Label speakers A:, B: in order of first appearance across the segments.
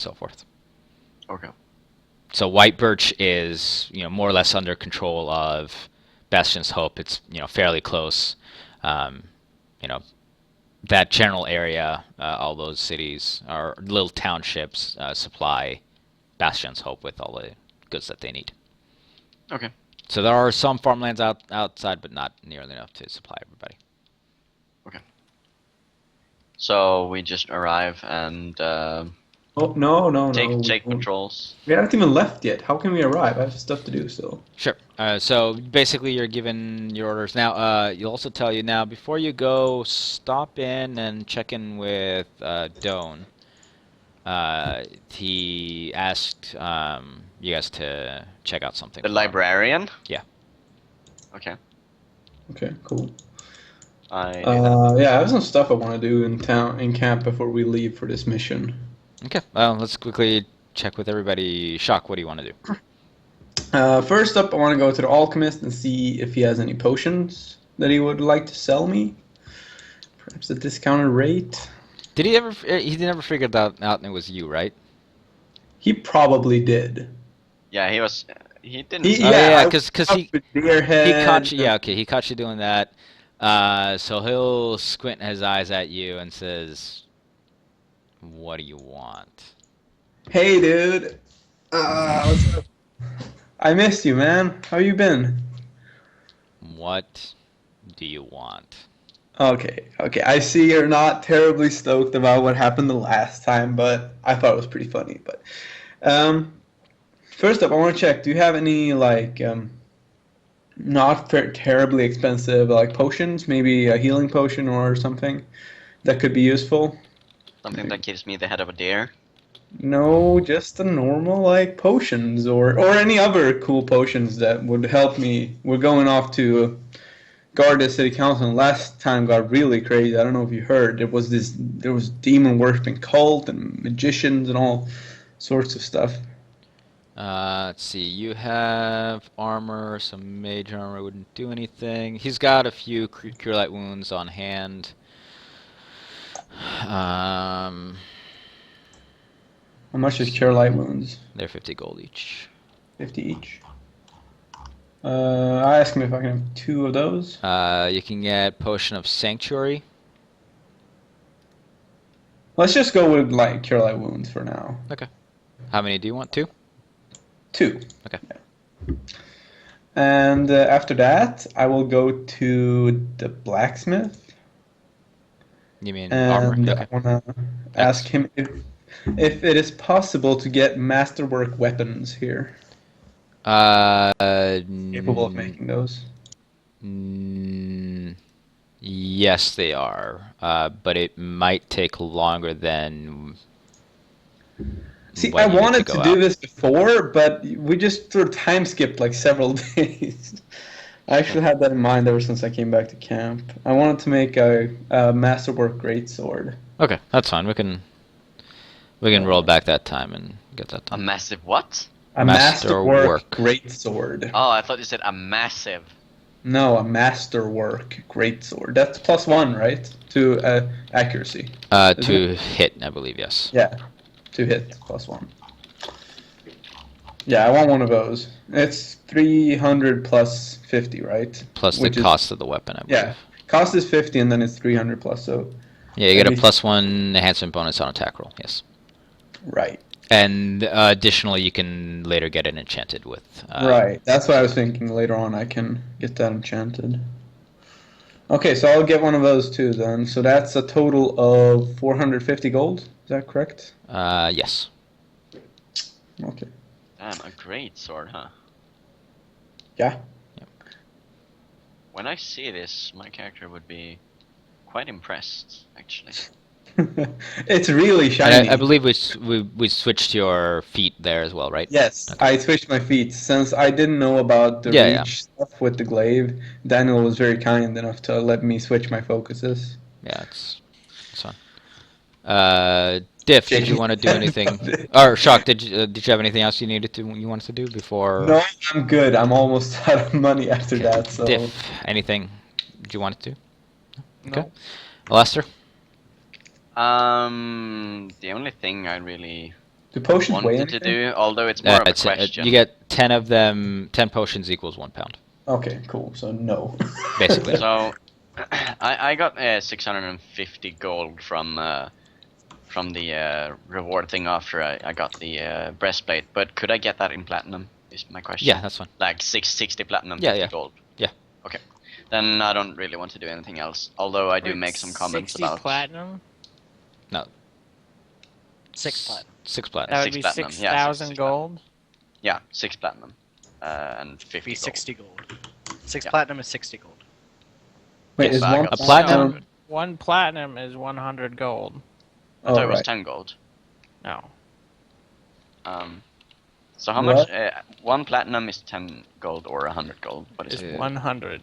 A: so forth.
B: Okay.
A: So White Birch is, more or less under control of Bastion's Hope. It's, fairly close. Um, you know, that general area, all those cities or little townships supply Bastion's Hope with all the goods that they need.
B: Okay.
A: So there are some farmlands outside, but not nearly enough to supply everybody.
B: Okay. So we just arrive and
C: Oh, no.
B: take controls.
C: We haven't even left yet. How can we arrive? I have stuff to do still.
A: Sure. So basically, you're given your orders now. You'll also tell you now before you go, stop in and check in with Doan. He asked you guys to check out something.
B: The librarian?
A: Yeah.
B: Okay.
C: Okay, cool.
B: I do that.
C: Yeah, I have some stuff I want to do in camp before we leave for this mission.
A: Okay. Well, let's quickly check with everybody. Shock, what do you want to do?
C: First up, I want to go to the alchemist and see if he has any potions that he would like to sell me. Perhaps a discounted rate.
A: Did he ever? He never figured out and it was you, right?
C: He probably did.
B: Yeah, he was. He didn't.
A: Yeah, because he caught you.
C: Yeah,
A: Yeah, okay, he caught you doing that. So he'll squint his eyes at you and says, "What do you want?"
C: Hey, dude. What's up? I missed you, man. How you been?
A: What do you want?
C: Okay. I see you're not terribly stoked about what happened the last time, but I thought it was pretty funny. But first up, I want to check. Do you have any not terribly expensive potions? Maybe a healing potion or something that could be useful.
B: Something that gives me the head of a deer.
C: No, just the normal potions or any other cool potions that would help me. We're going off to guard the city council, and last time got really crazy. I don't know if you heard. There was demon worshipping cult and magicians and all sorts of stuff.
A: Let's see. You have armor. Some mage armor wouldn't do anything. He's got a few cure light wounds on hand.
C: How much is cure light wounds?
A: They're 50 gold each.
C: 50 each. I asked him if I can have 2 of those.
A: You can get Potion of Sanctuary.
C: Let's just go with cure light wounds for now.
A: Okay. How many do you want? 2?
C: 2.
A: Okay.
C: Yeah. And after that, I will go to the blacksmith.
A: You mean
C: and
A: armor? Okay.
C: I want to ask him if it is possible to get masterwork weapons here. Capable of making those.
A: Yes, they are. But it might take longer than.
C: See, I wanted to do this before, but we just sort of time skipped several days. I actually had that in mind ever since I came back to camp. I wanted to make a masterwork greatsword.
A: Okay, that's fine. We can roll back that time and get that done.
B: A massive what?
C: A masterwork greatsword.
B: Oh, I thought you said a massive.
C: No, a masterwork greatsword. That's +1, right? To accuracy.
A: To hit, I believe, yes.
C: Yeah, to hit, +1. Yeah, I want one of those. It's 300 plus 50, right?
A: Plus the cost of the weapon, I believe.
C: Yeah, cost is 50 and then it's 300 plus, so...
A: Yeah, you get a +1 enhancement bonus on attack roll, yes.
C: Right.
A: And additionally, you can later get it enchanted with...
C: right, that's what I was thinking. Later on I can get that enchanted. Okay, so I'll get one of those too then. So that's a total of 450 gold, is that correct?
A: Yes.
C: Okay.
B: Damn, a great sword, huh?
C: Yeah.
A: Yep.
B: When I see this, my character would be quite impressed, actually.
C: It's really shiny.
A: I believe we switched your feet there as well, right?
C: Yes, okay. I switched my feet since I didn't know about the reach stuff with the glaive. Daniel was very kind enough to let me switch my focuses.
A: Yeah, it's fun. Diff, did you want to do anything? Or Shock, did you have anything else you wanted to do before?
C: No, I'm good. I'm almost out of money after that. So.
A: Diff, anything you wanted to do? Okay.
C: No.
A: Lester?
B: The only thing I really
C: Do potions weigh
B: wanted to
C: anything?
B: do, although it's more of a
A: It's,
B: question.
A: you get 10 of them. 10 potions equals 1 pound.
C: Okay, cool. So no.
A: Basically.
B: So, I got 650 gold from the reward thing after I got the breastplate, but could I get that in platinum? Is my question.
A: Yeah, that's fine.
B: Like 660 platinum,
A: Yeah,
B: 50
A: yeah.
B: gold.
A: Yeah.
B: Okay. Then I don't really want to do anything else. Although I do
D: Wait,
B: make some comments
D: 60
B: about
D: platinum?
A: No.
D: 6 platinum.
A: 6 platinum.
D: That would
B: 6
D: be
B: platinum, yeah,
D: 6,000
B: 6
D: gold.
B: yeah 6 platinum and 50
D: Be
B: gold.
D: 60 gold. 6
B: Yeah.
D: platinum is 60 gold.
C: Wait,
A: Yes,
C: is
B: I
C: one
B: got
A: A platinum-
D: So, 1 platinum is 100 gold.
B: I thought
C: Oh,
B: it was
C: right.
B: 10 gold.
D: No.
B: So how
C: What?
B: much? 1 platinum is 10 gold or 100 gold. What is
D: It's
B: it?
A: Yeah.
D: 100.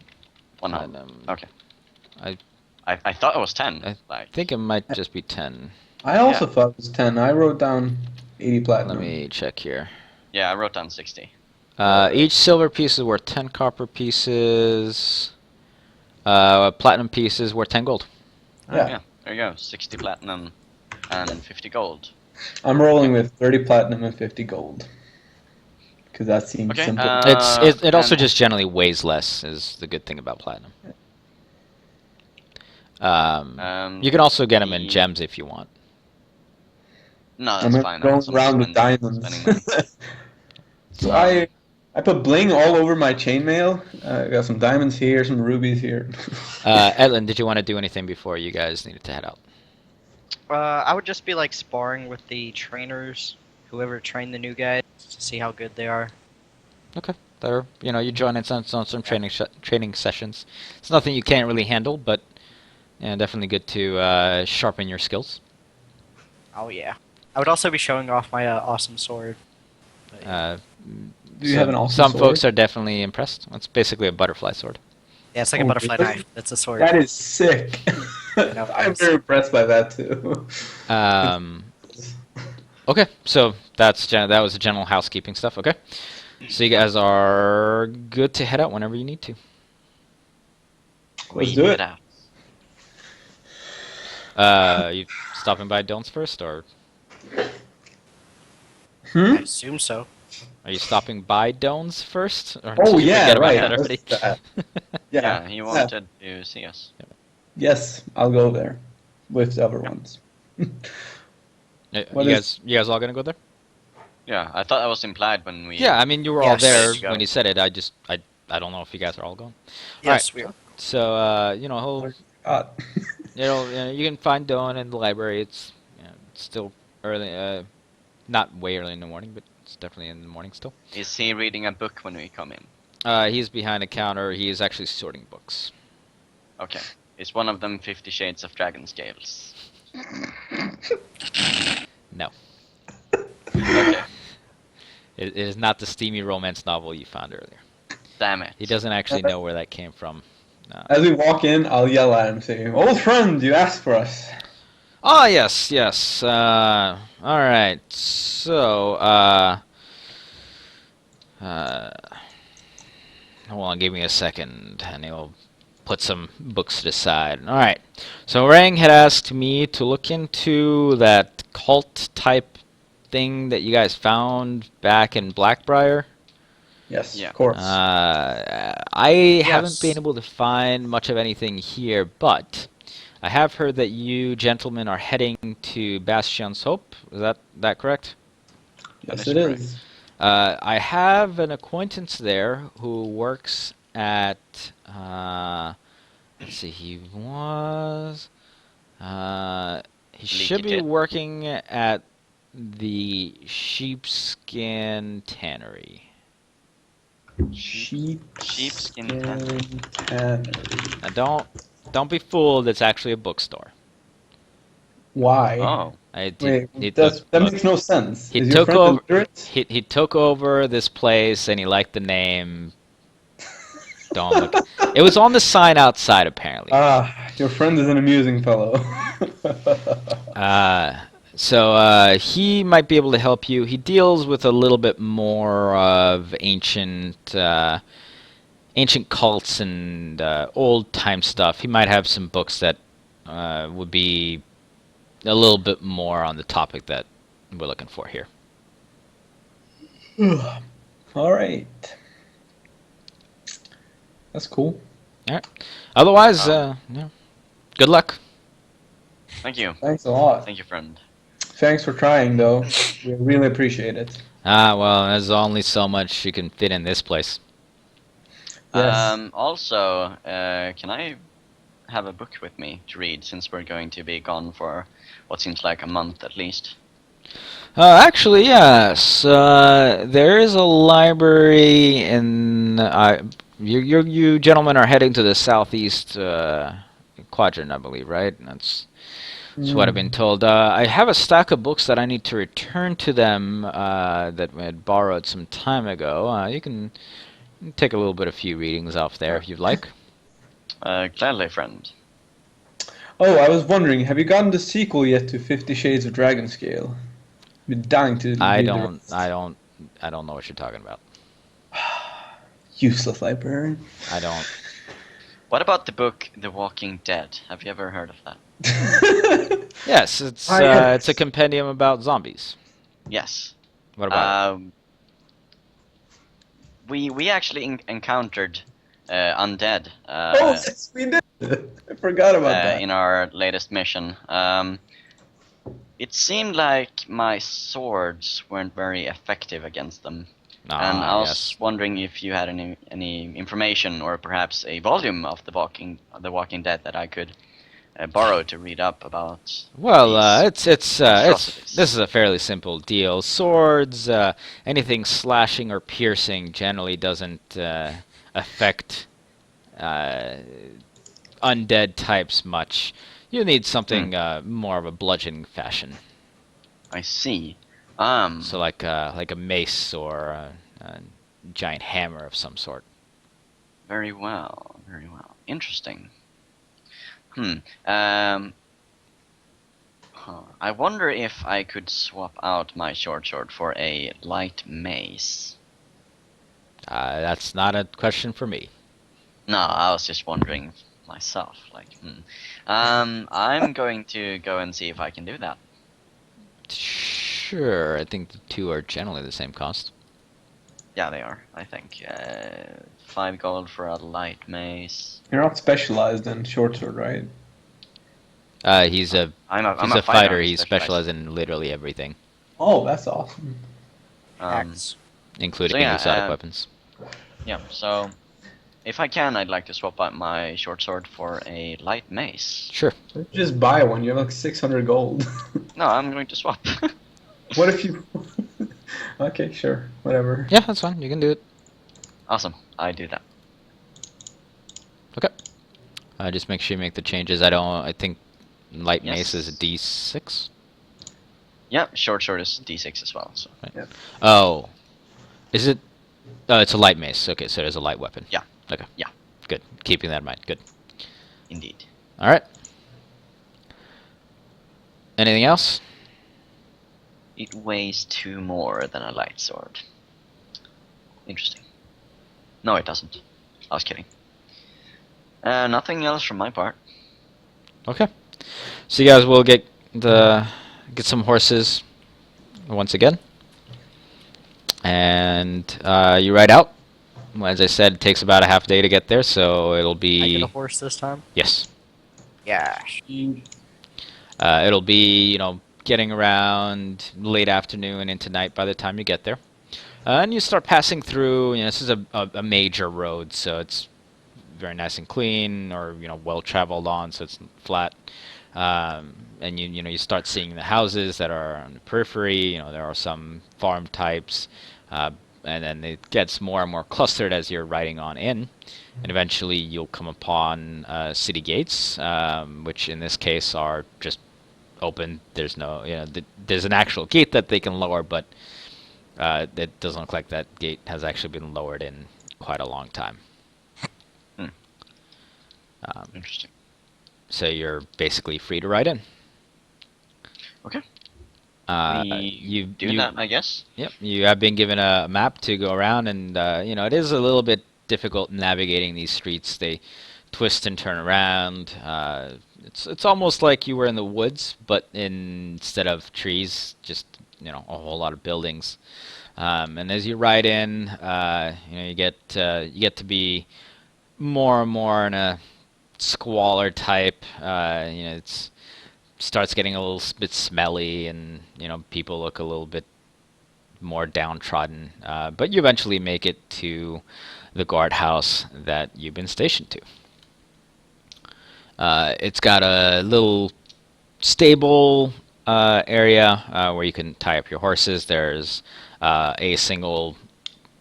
B: 100.
A: Platinum.
B: Okay.
A: I-
B: I thought it was 10.
A: I
B: like
A: I think it might just be 10.
C: I also
B: Yeah.
C: thought it was 10. I wrote down 80 platinum.
A: Let me check here.
B: yeah, I wrote down 60.
A: Each silver piece is worth 10 copper pieces. Platinum pieces worth 10 gold.
C: Yeah.
B: Yeah, there you go. 60 platinum and 50 gold.
C: I'm rolling with 30 platinum and 50 gold. Because that seems
B: Okay,
C: simple.
A: It also
B: and-
A: just generally weighs less is the good thing about platinum. You can also get them in
B: the-
A: gems if you want.
B: No,
C: I'm
B: that's fine. I
C: going
B: want some
C: around with
B: spending
C: diamonds.
B: money.
C: So I put bling all over my chainmail. I got some diamonds here, some rubies here.
A: Edlin, did you want to do anything before you guys needed to head out?
E: I would just be like sparring with the trainers, whoever trained the new guys, to see how good they are.
A: There, you join in on some training sessions. It's nothing you can't really handle, but definitely good to sharpen your skills.
E: Oh yeah. I would also be showing off my awesome sword. But, yeah.
C: Do you have an awesome
A: Some
C: sword?
A: folks are definitely impressed. It's basically a butterfly sword.
E: Yeah, it's like
C: Oh,
E: a butterfly
C: really?
E: knife. That's a sword.
C: That is sick.
E: know,
C: I'm
E: it's-
C: very impressed by that too.
A: Okay, so that was the general housekeeping stuff. Okay, so you guys are good to head out whenever you need to.
C: Let's
B: We
C: do
B: head
C: it.
B: out.
A: You stopping by Doan's first, or
C: Hmm?
E: I assume so.
A: are you stopping by Doan's first? Or
C: Oh
A: did you
C: yeah,
A: forget about
C: right.
A: that
C: Let's
A: already?
C: do that.
B: Yeah, he wanted to see us.
C: Yes, I'll go there with the other ones.
A: You
C: What
A: you guys all gonna go there?
B: Yeah, I thought that was implied when we.
A: Yeah, I mean you were all
E: Yes.
A: there
B: Ready to go.
A: when you said it. I don't know if you guys are all going.
E: Yes, we are.
A: So he'll
C: God.
A: you can find Doan in the library. It's it's still early, not way early in the morning, but it's definitely in the morning still.
B: Is he reading a book when we come in?
A: He's behind a counter. He is actually sorting books.
B: Okay. Is one of them 50 Shades of Dragon Scales?
A: No,
B: Okay.
A: it is not the steamy romance novel you found earlier.
B: Damn it.
A: He doesn't actually know where that came from.
C: As we walk in, I'll yell at him, saying, "Old friend, you asked for us."
A: Oh yes, yes. All right. So, hold on, give me a second, and he'll put some books to the side. All right. So Rang had asked me to look into that cult type thing that you guys found back in Blackbriar.
C: Yes,
B: Yeah.
C: of course.
A: I haven't
E: Yes.
A: been able to find much of anything here, but I have heard that you gentlemen are heading to Bastion's Hope. Is that correct?
C: Yes,
B: that
C: it
B: is correct.
C: is.
A: I have an acquaintance there who works at. Let's see. He was. He should be
B: Pit.
A: working at the Sheepskin Tannery.
B: Sheepskin
C: Tannery.
A: Now don't be fooled. It's actually a bookstore.
C: Why?
B: Oh.
C: Wait, that makes no sense.
A: He
C: Is your
A: took
C: friend
A: over.
C: illiterate?
A: He took over this place and he liked the name. Don't look. It was on the sign outside apparently.
C: Ah, your friend is an amusing fellow.
A: So he might be able to help you. He deals with a little bit more of ancient cults and old time stuff. He might have some books that would be a little bit more on the topic that we're looking for here.
C: All right. That's cool.
A: Otherwise,
B: Um,
A: yeah, good luck.
B: Thank you.
C: Thanks a lot.
B: Thank you, friend.
C: Thanks for trying, though. We really appreciate it.
A: Well, there's only so much you can fit in this place.
C: Yes.
B: Also, can I have a book with me to read since we're going to be gone for what seems like a month at least?
A: Actually, yes. There is a library in. You gentlemen are heading to the southeast quadrant, I believe, right? That's what I've been told. I have a stack of books that I need to return to them that we had borrowed some time ago. You can take a little bit of few readings off there if you'd like.
B: Gladly, friend.
C: Oh, I was wondering, have you gotten the sequel yet to 50 Shades of Dragon Scale? Been dying to
A: I
C: read the
A: don't,
C: rest.
A: I don't, I don't know what you're talking about.
C: Useless librarian.
A: I don't.
B: What about the book The Walking Dead? Have you ever heard of that?
A: Yes, it's
C: yes.
A: it's a compendium about zombies.
B: Yes.
A: What about it?
B: We actually encountered undead
C: Oh, yes, we did. I forgot about that.
B: in our latest mission. It seemed like my swords weren't very effective against them. And I was
A: Yes.
B: wondering if you had any information or perhaps a volume of the Walking Dead that I could borrow to read up about.
A: Well,
B: these
A: it's
B: atrocities.
A: this is a fairly simple deal. Swords, anything slashing or piercing generally doesn't affect undead types much. You need something more of a bludgeoning fashion.
B: I see.
A: So like a mace or a giant hammer of some sort.
B: Very well. Very well. Interesting. I wonder if I could swap out my short sword for a light mace.
A: That's not a question for me.
B: No, I was just wondering myself. I'm going to go and see if I can do that.
A: Sure, I think the two are generally the same cost.
B: Yeah, they are. I think 5 gold for a light mace.
C: You're not specialized in short sword, right?
A: He's a
B: I'm
A: he's
B: a
A: a fighter.
B: I'm
A: He specializes in literally everything,
C: Oh, that's awesome.
D: Axe.
A: including
B: So yeah,
A: exotic weapons.
B: Yeah. So, if I can, I'd like to swap out my short sword for a light mace.
A: Sure.
C: Just buy one. You have like 600 gold.
B: No, I'm going to swap.
C: What if you? Okay, sure, whatever.
A: Yeah, that's fine. You can do it.
B: Awesome. I do that.
A: Okay. Just make sure you make the changes. I think light
B: Yes.
A: mace is a D6.
B: Yeah, short sword is D6 as well. So
A: Oh, is it? It's a light mace. Okay, so there's a light weapon.
B: Yeah.
A: Okay.
B: Yeah.
A: Good. Keeping that in mind. Good.
B: indeed.
A: All right. Anything else?
B: It weighs 2 more than a light sword. Interesting. No, it doesn't. I was kidding. Nothing else from my part.
A: Okay. So you guys will get some horses once again, and you ride out. As I said, it takes about a half day to get there, so it'll
D: I get
A: be
D: a horse this time.
A: yes.
D: Yeah.
A: It'll be getting around late afternoon into night by the time you get there, and you start passing through. This is a major road, so it's very nice and clean, or well traveled on, so it's flat. And you start seeing the houses that are on the periphery. There are some farm types, and then it gets more and more clustered as you're riding on in, and eventually you'll come upon city gates, which in this case are just open. There's no, there's an actual gate that they can lower, but it doesn't look like that gate has actually been lowered in quite a long time.
B: Interesting.
A: So you're basically free to ride in.
B: Okay.
A: You
B: Do that, I guess.
A: Yep, you have been given a map to go around, and it is a little bit difficult navigating these streets. They twist and turn around. It's almost like you were in the woods, but instead of trees, just a whole lot of buildings. And as you ride in, you get to be more and more in a squalor type. It's starts getting a little bit smelly, and people look a little bit more downtrodden. But you eventually make it to the guardhouse that you've been stationed to. It's got a little stable area where you can tie up your horses. There's a single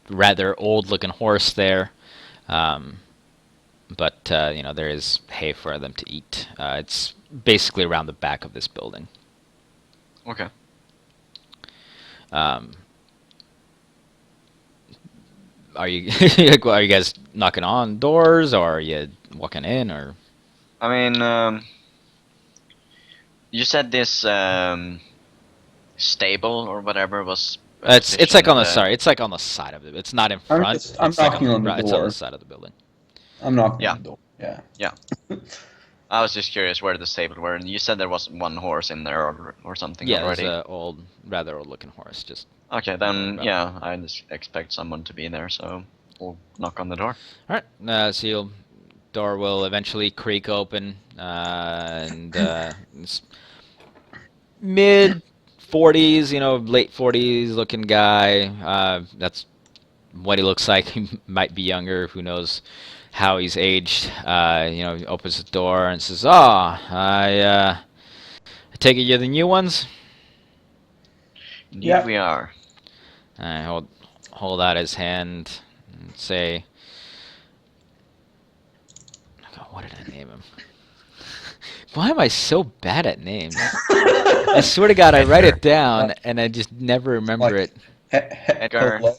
A: rather old-looking horse there, but there is hay for them to eat. It's basically around the back of this building.
B: Okay.
A: Are you are you guys knocking on doors, or are you walking in, or?
B: I mean, you said this stable or whatever was.
A: It's like on the
B: positioned,
A: it's like on the side of it. It's not in front.
C: I'm
A: it's like
C: knocking on the
A: It's on
C: door.
A: the side of the building.
C: I'm knocking
B: Yeah.
C: on the door. Yeah.
B: I was just curious where the stable were, and you said there was one horse in there or something
A: Yeah,
B: already.
A: there's a rather old-looking horse. Just
B: Okay, then
A: Right.
B: yeah, I just expect someone to be there, so we'll knock on the door.
A: all right. So your door will eventually creak open, and it's mid 40s, late 40s looking guy. That's what he looks like. He might be younger. Who knows how he's aged? He opens the door and says, I take it you're the new ones?"
B: Indeed
C: Yeah.
B: we are.
A: I hold out his hand and say, God, what did I name him? Why am I so bad at names? I swear to God, I write it down and I just never remember
C: Like-
A: it.
B: Edgar.
C: Hello?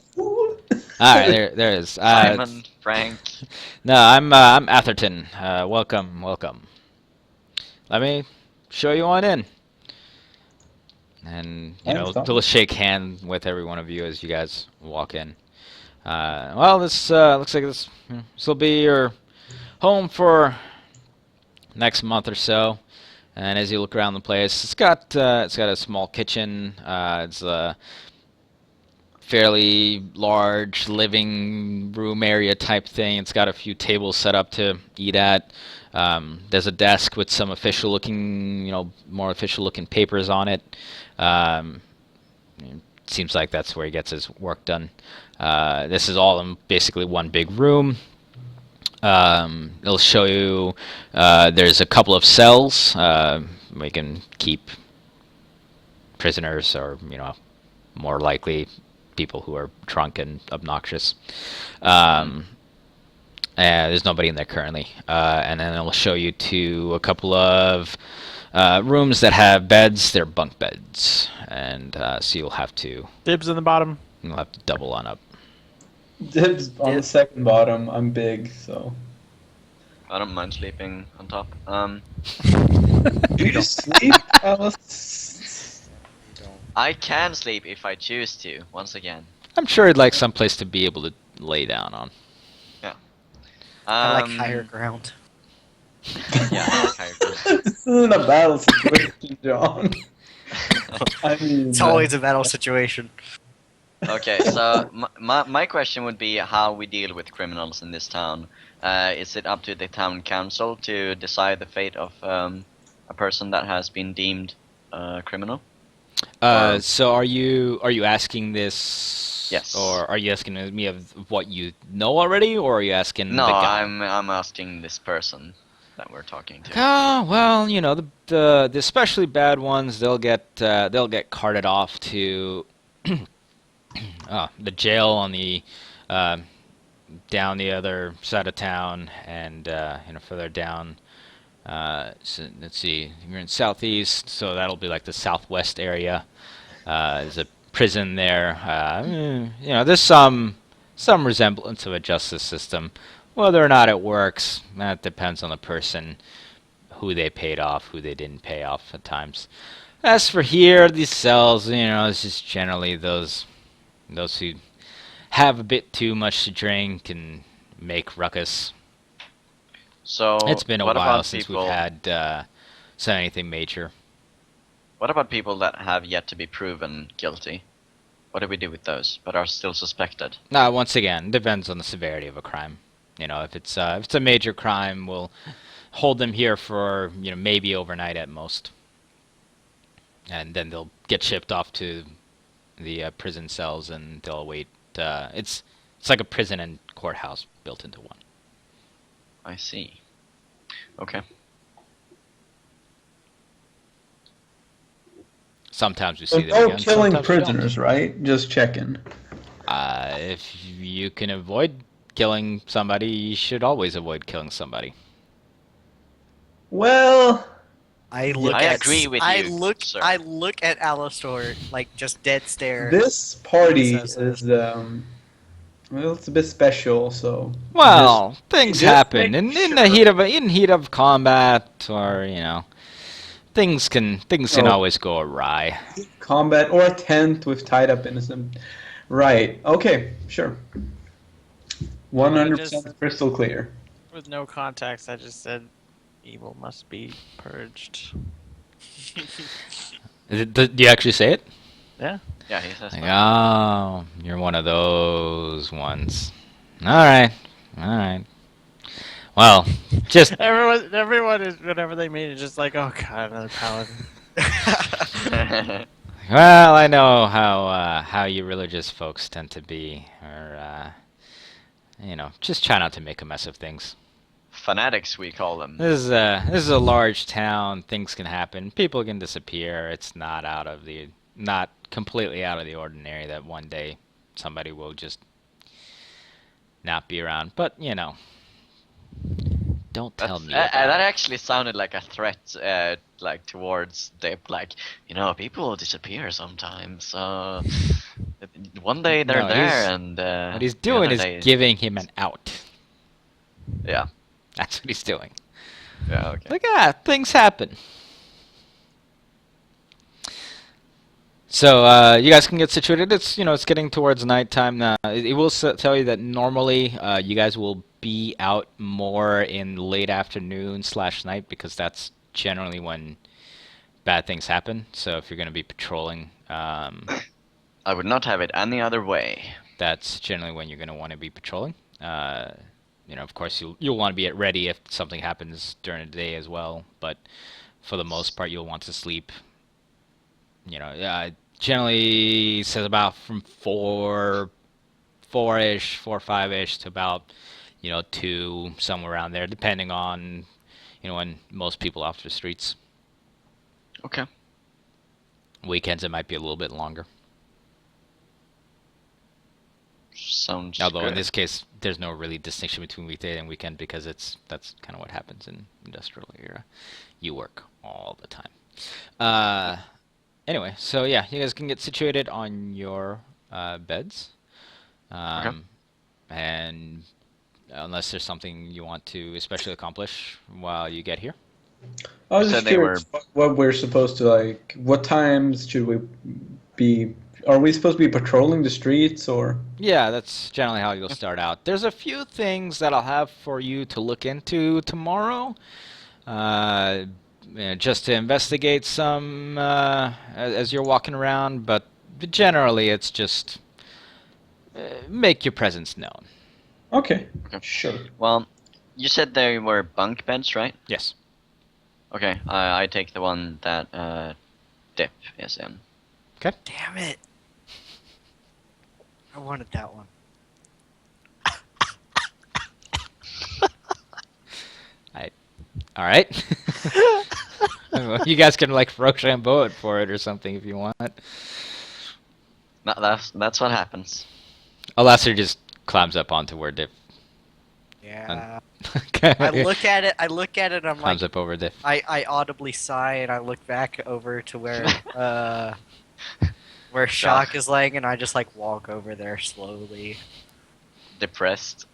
A: All right, there it is.
B: Simon, Frank.
A: No, I'm Atherton. Welcome. Let me show you on in. And
C: Thanks, Tom.
A: they'll shake hand with every one of you as you guys walk in. Well, this looks like this will be your home for next month or so. And as you look around the place, it's got a small kitchen. It's a fairly large living room area type thing. It's got a few tables set up to eat at. There's a desk with some more official looking papers on it. Seems like that's where he gets his work done. This is all in basically one big room. It'll show you there's a couple of cells we can keep prisoners, or more likely people who are drunk and obnoxious. There's nobody in there currently. And then it'll show you to a couple of rooms that have beds. They're bunk beds, and so you'll have to
D: Dibs in the bottom.
A: double on up.
C: Dibs on the second bottom. I'm big, so.
B: I don't mind sleeping on top.
C: Do you sleep, Alice?
B: I can sleep if I choose to. Once again.
A: I'm sure he'd like someplace to be able to lay down on.
E: I like higher ground.
B: Yeah, I like higher ground.
C: This isn't a battle situation, John. I mean,
E: It's always a battle situation.
B: Okay, so my question would be how we deal with criminals in this town. Is it up to the town council to decide the fate of a person that has been deemed criminal?
A: So are you asking this?
B: Yes.
A: Or are you asking me of what you know already, or are you asking
B: No,
A: the guy?
B: I'm asking this person that we're talking to.
A: Well, the especially bad ones, they'll get carted off to the jail on the down the other side of town, and further down. So let's see, you're in southeast, so that'll be like the southwest area. There's a prison there. There's some resemblance of a justice system. Whether or not it works, that depends on the person, who they paid off, who they didn't pay off at times. As for here, these cells, it's just generally those who have a bit too much to drink and make ruckus.
B: So
A: It's been a
B: what
A: while
B: about
A: since
B: people,
A: we've had said anything major.
B: What about people that have yet to be proven guilty? What do we do with those, but are still suspected?
A: Once again, depends on the severity of a crime. If it's a major crime, we'll hold them here for maybe overnight at most, and then they'll get shipped off to the prison cells and they'll await. It's like a prison and courthouse built into one.
B: I see. Okay.
A: Sometimes we
C: So
A: see them
C: no
A: again.
C: killing
A: sometimes we don't.
C: prisoners, right? Just checking.
A: If you can avoid killing somebody, you should always avoid killing somebody.
C: Well,
E: I look
B: I
E: at
B: agree with
E: I
B: you,
E: look
B: sir.
E: I look at Alistor like just dead stare.
C: this party
E: Says
C: is well, it's a bit special, so
A: Well, things
C: just
A: happen
C: make
A: in the heat of combat, or things can
C: Oh.
A: always go awry.
C: combat or a tent with tied up innocent. Right. Okay. Sure. 100%
F: just-
C: crystal clear.
F: With no context, I just said evil must be purged.
A: Do you actually say it?
B: Yeah, he says
A: Like,
B: that.
A: oh, you're one of those ones. All right. Well, just
F: Everyone is whenever they meet is just like, oh god, another paladin.
A: well, I know how you religious folks tend to be, or just try not to make a mess of things.
B: Fanatics, we call them.
A: This is a large town. Things can happen. People can disappear. It's not completely out of the ordinary that one day somebody will just not be around. But don't tell me.
B: That
A: about it.
B: actually sounded like a threat, like towards Dip. Like, people disappear sometimes. One day they're
A: No,
B: there, and
A: What he's
B: the
A: doing
B: other
A: is
B: day-
A: giving him an out.
B: Yeah.
A: That's what he's doing.
B: Yeah. Okay.
A: Like, things happen. So you guys can get situated. It's getting towards nighttime now. It will tell you that normally you guys will be out more in late afternoon / night, because that's generally when bad things happen. So if you're going to be patrolling,
B: I would not have it any other way.
A: that's generally when you're going to want to be patrolling. Of course, you'll want to be at ready if something happens during the day as well. But for the most part, you'll want to sleep. Generally says about from 4-ish, 4-5-ish to about 2, somewhere around there, depending on when most people off the streets.
B: Okay.
A: Weekends it might be a little bit longer.
B: Sounds
A: Although
B: good.
A: in this case, there's no really distinction between weekday and weekend, because that's kind of what happens in industrial era. You work all the time. Anyway, so yeah, you guys can get situated on your beds. And unless there's something you want to especially accomplish while you get here.
C: I was
B: You
C: just
B: said they
C: curious what we're supposed to like. What times should we be? Are we supposed to be patrolling the streets or?
A: Yeah, that's generally how you'll start out. There's a few things that I'll have for you to look into tomorrow, just to investigate some as you're walking around. But generally, it's just make your presence known.
C: Okay.
B: Okay.
C: Sure.
B: Well, you said they were bunk beds, right?
A: Yes.
B: Okay, I take the one that Dip is in.
E: Damn it! I wanted that one.
A: All right. You guys can like Rochambeau it for it or something if you want.
B: No, that's what happens.
A: Alastor just climbs up onto where Diff.
E: Yeah.
A: Okay.
E: I look at it. I'm like,
A: climbs up over Diff.
E: I audibly sigh and I look back over to where Shock is laying, and I just like walk over there slowly.
B: Depressed.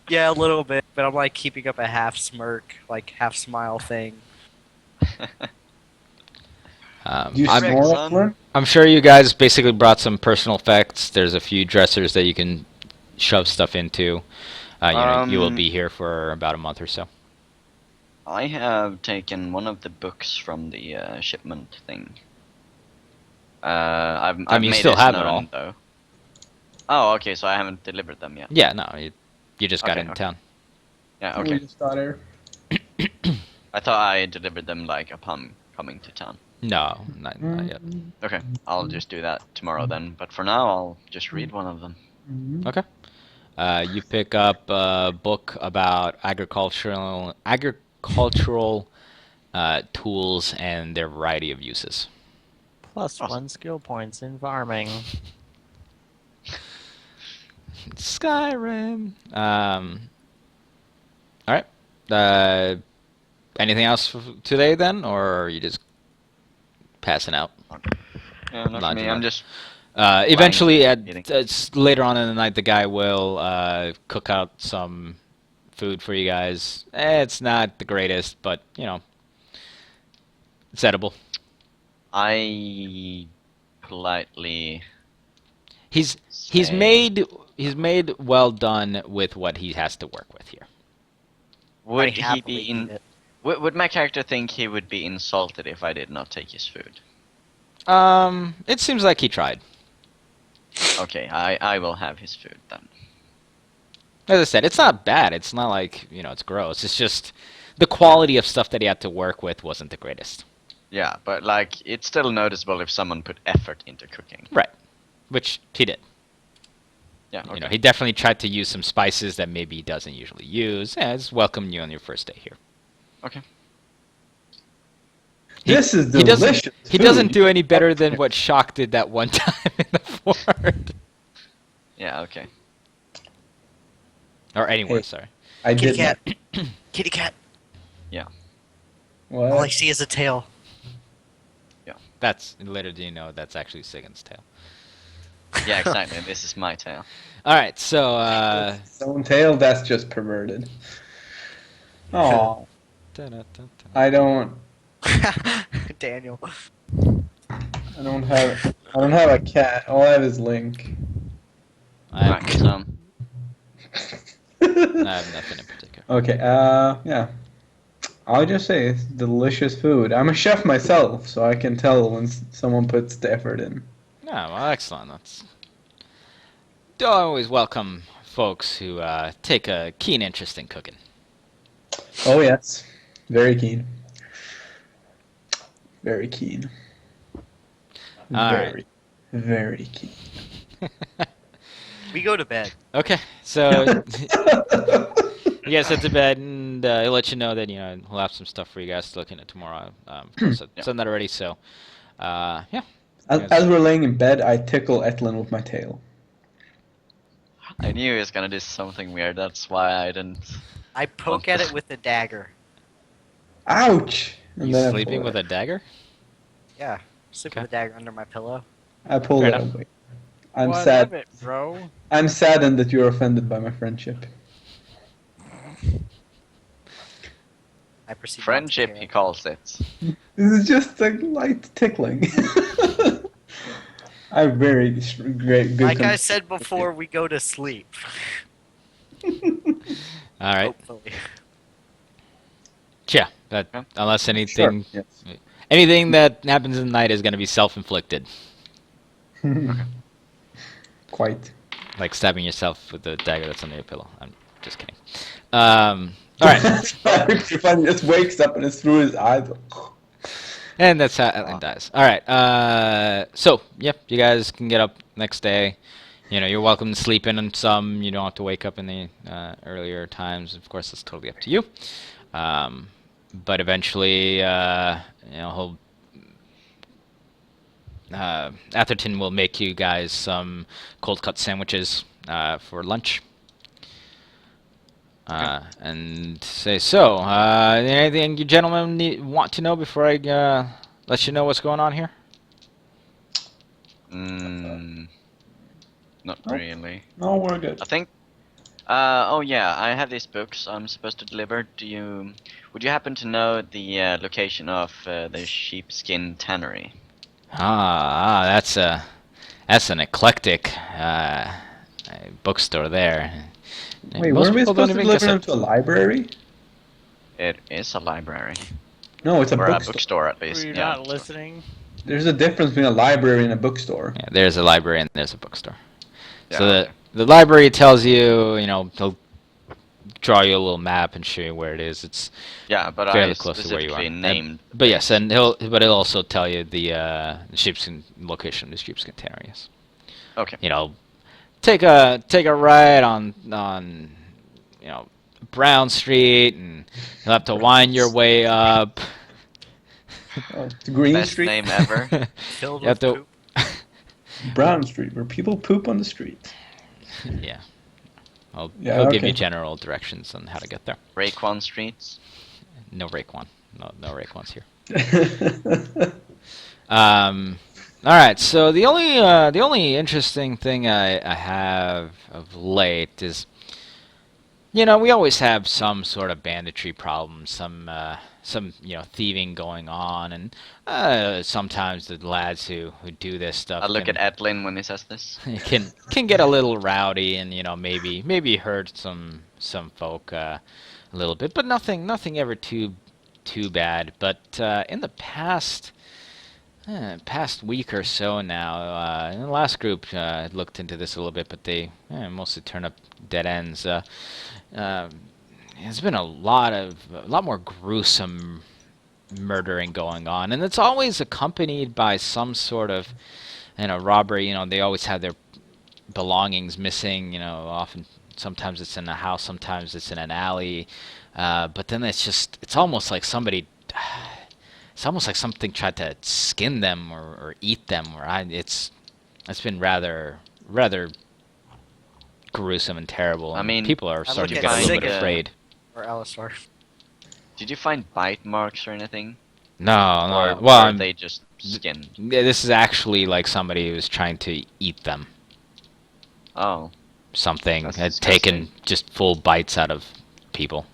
E: Yeah, a little bit, but I'm like keeping up a half smirk, like half smile thing.
C: Do you
A: I'm,
B: Rick,
C: snore
B: son.
C: over?
A: I'm sure you guys basically brought some personal effects. There's a few dressers that you can shove stuff into. You will be here for about a month or so.
B: I have taken one of the books from the shipment thing. I've
A: I mean, you
B: made
A: still
B: it
A: have it
B: known,
A: all.
B: though. Oh, okay, so I haven't delivered them yet.
A: Yeah, no, you just got
B: Okay,
A: into
B: okay.
A: town.
B: Yeah,
C: We
B: okay.
C: just got here.
B: I thought I delivered them like upon coming to town.
A: No, not yet.
B: Okay, I'll just do that tomorrow then. But for now, I'll just read one of them.
C: Mhm.
A: Okay. You pick up a book about agricultural tools and their variety of uses.
F: Plus
B: Awesome.
F: 1 skill points in farming.
A: Skyrim. All right. Anything else for today then, or are you just passing out?
B: Yeah, not for
A: Lodging
B: me. I'm
A: up.
B: just
A: Eventually,
B: eating.
A: later on in the night, the guy will cook out some food for you guys. It's not the greatest, but you know, it's edible.
B: I politely.
A: He's
B: say-
A: made well done with what he has to work with here.
B: Would
E: I
B: he
E: happily
B: be
E: eat
B: in?
E: it.
B: Would my character think he would be insulted if I did not take his food?
A: It seems like he tried.
B: Okay, I will have his food then.
A: As I said, it's not bad. It's not like, you know, it's gross. It's just the quality of stuff that he had to work with wasn't the greatest.
B: Yeah, but like it's still noticeable if someone put effort into cooking.
A: Right. Which he did.
B: Yeah, okay.
A: You know, he definitely tried to use some spices that maybe he doesn't usually use. Yeah, it's welcoming you on your first day here.
B: Okay.
C: This is
A: He
C: delicious.
A: he doesn't
C: food.
A: do any better than what Shock did that one time in the fort.
B: Yeah, okay.
A: Or anywhere,
C: Hey.
A: sorry.
C: I
E: Kitty
C: did
E: cat.
C: not.
E: Kitty cat. All I
C: What?
E: see is a tail.
A: That's, little do you know, that's actually Sigan's tail.
B: Yeah, exactly. This is my tale.
A: Alright, so,
C: Stone tail. That's just perverted. Oh, I don't.
E: Daniel.
C: I don't have. I don't have a cat. All I have is Link.
A: I
B: Right, so
A: I have nothing in particular.
C: Okay. Yeah. I'll just say it's delicious food. I'm a chef myself, so I can tell when someone puts the effort in.
A: Yeah, well, excellent. That's always welcome folks who take a keen interest in cooking.
C: Oh yes, very keen. Very keen.
A: All right.
C: very, very keen.
E: We go to bed.
A: Okay, so you guys head to bed, and he'll let you know that, you know, he'll have some stuff for you guys to look into tomorrow. Of course, I've
B: Yeah.
A: said that already, so yeah.
C: As we're laying in bed, I tickle Etlin with my tail.
B: I knew he was gonna do something weird. That's why I didn't.
E: I poke at it with a dagger.
C: Ouch! And
A: You
C: then I
A: sleeping
C: pull
A: with
C: it.
A: a dagger?
E: Yeah. Sleep
A: Okay.
E: with a dagger under my pillow.
C: I pull
A: Fair
C: it
A: enough.
C: away. I'm
F: Well, I
C: sad.
F: love it, bro.
C: I'm saddened that you're offended by my friendship.
E: I proceed. not to
B: Friendship,
E: care.
B: he calls it.
C: This is just a light tickling. I'm very great. Good
E: Like I
C: con-
E: said before, we go to sleep.
A: All right.
E: Hopefully.
A: Yeah. That,
B: Yeah.
A: unless
C: Sure.
A: anything,
C: Yes.
A: anything that happens in the night is going to be self-inflicted,
C: Quite.
A: like stabbing yourself with the dagger that's under your pillow. I'm just kidding. All right.
C: If I just wakes up and it's through his eyes.
A: And that's how Atlin dies. All right. So, yep, you guys can get up next day. You know, you're welcome to sleep in on some. You don't have to wake up in the earlier times. Of course, that's totally up to you. But eventually, you know, Atherton will make you guys some cold cut sandwiches for lunch. And say so. Anything you gentlemen want to know before I let you know what's going on here?
B: Not
C: Oh.
B: really.
C: No, we're good.
B: I think. Oh yeah, I have these books I'm supposed to deliver. Would you happen to know the location of the sheepskin tannery?
A: That's an eclectic bookstore there.
C: Wait,
A: Most
C: weren't we
A: people don't
C: supposed to
A: even
C: deliver
A: guess
C: him
A: it.
C: to a library?
B: It is a library.
C: No, it's a
B: Or a
C: bookstore.
B: bookstore at
F: Were
B: least.
F: you
B: Yeah,
F: not
B: bookstore.
F: listening?
C: There's a difference between a library and a bookstore.
A: Yeah, there's a library and there's a bookstore.
B: Yeah,
A: So
B: okay.
A: the library tells you, you know, they'll draw you a little map and show you where it is. It's
B: Yeah, but
A: fairly
B: I
A: close to where you are.
B: specifically named.
A: But yes, and he'll also tell you the sheepskin location of the sheepskin tanner. Yes.
B: Okay.
A: You know, take a ride on you know Brown Street, and you'll have to wind your way up.
C: To Green
B: Best
C: Street,
B: name ever.
E: Filled
A: You have
E: with
A: to-
E: poop.
C: Brown Street, where people poop on the street.
A: Yeah. I'll
C: Yeah,
A: he'll give
C: okay.
A: you general directions on how to get there.
B: Raekwon Streets.
A: No Raekwon. No Raekwons here. All right. So the only interesting thing I have of late is, you know, we always have some sort of banditry problem, some thieving going on, and sometimes the lads who do this stuff.
B: I look
A: can-
B: at Edlin when he says this.
A: it can get a little rowdy, and you know maybe hurt some folk a little bit, but nothing ever too bad. But in the past week or so now, in the last group looked into this a little bit, but they mostly turn up dead ends. There's been a lot more gruesome murdering going on, and it's always accompanied by some sort of robbery. You know, they always have their belongings missing. You know, often sometimes it's in a house, sometimes it's in an alley, but then it's almost like somebody. It's almost like something tried to skin them or eat them. It's been rather gruesome and terrible.
B: I
A: and
B: mean,
A: people are
E: I
A: starting to
E: look
A: get a
E: at
A: little bit
B: Sigga.
A: afraid.
E: Or Alistar.
B: Did you find bite marks or anything?
A: No,
B: Or
A: no. Well,
B: were they just skinned?
A: yeah, this is actually like somebody who's trying to eat them.
B: Oh.
A: Something
B: That's
A: had taken
B: disgusting.
A: just full bites out of people.